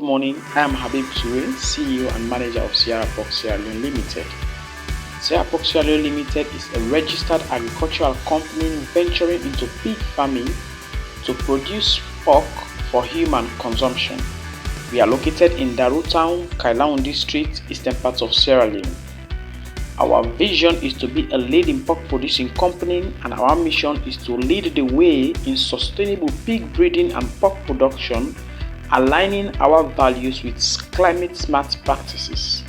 Good morning, I am Habib Toure, CEO and Manager of Sierra Pork Sierra Leone Limited. Sierra Pork Sierra Leone Limited is a registered agricultural company venturing into pig farming to produce pork for human consumption. We are located in Daru Town, Kailaon District, eastern part of Sierra Leone. Our vision is to be a leading pork producing company, and our mission is to lead the way in sustainable pig breeding and pork production, aligning our values with climate-smart practices.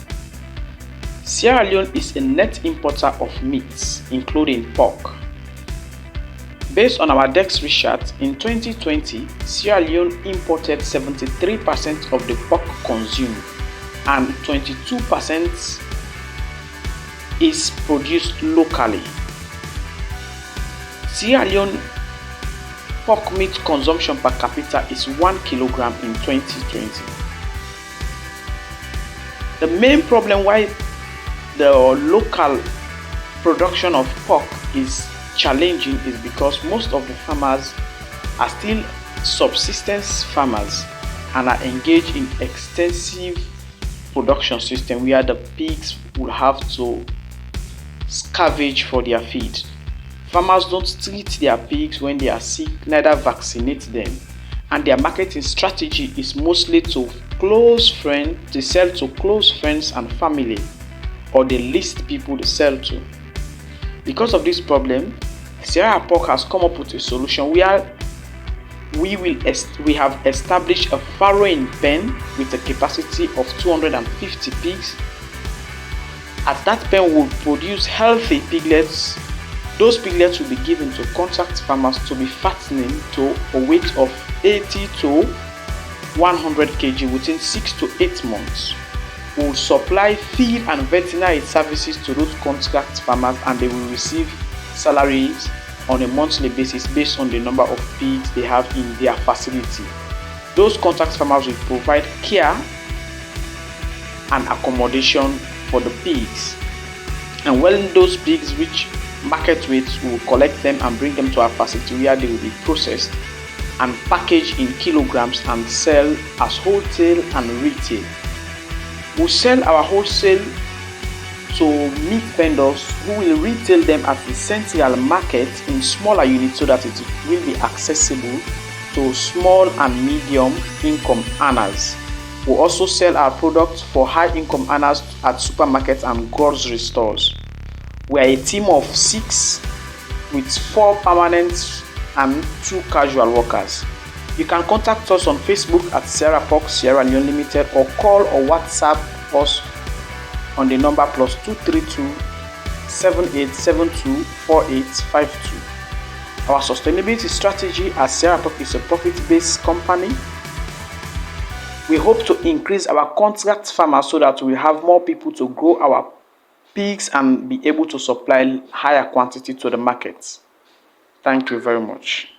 Sierra Leone is a net importer of meats, including pork. Based on our DEX research, in 2020, Sierra Leone imported 73% of the pork consumed, and 22% is produced locally. Sierra Leone pork meat consumption per capita is 1 kilogram in 2020. The main problem why the local production of pork is challenging is because most of the farmers are still subsistence farmers and are engaged in extensive production system where the pigs will have to scavenge for their feed. Farmers don't treat their pigs when they are sick, neither vaccinate them, and their marketing strategy is mostly to sell to close friends and family, or the least people they sell to. Because of this problem, Sierra Pork has come up with a solution where we have established a farrowing pen with a capacity of 250 pigs. At that pen we will produce healthy piglets. Those piglets will be given to contract farmers to be fattening to a weight of 80 to 100 kg within 6 to 8 months. We will supply feed and veterinary services to those contract farmers, and they will receive salaries on a monthly basis based on the number of pigs they have in their facility. Those contract farmers will provide care and accommodation for the pigs, and when those pigs reach market weight, we will collect them and bring them to our facility where they will be processed and packaged in kilograms and sell as wholesale and retail. We sell our wholesale to meat vendors who will retail them at the central market in smaller units so that it will be accessible to small and medium income earners. We also sell our products for high income earners at supermarkets and grocery stores. We are a team of 6 with 4 permanent and 2 casual workers. You can contact us on Facebook at Sierra Pork Sierra Leone Limited, or call or WhatsApp us on the number +232 7872 4852. Our sustainability strategy at Sierra Pork is a profit-based company. We hope to increase our contract farmers so that we have more people to grow our pigs and be able to supply higher quantity to the markets. Thank you very much.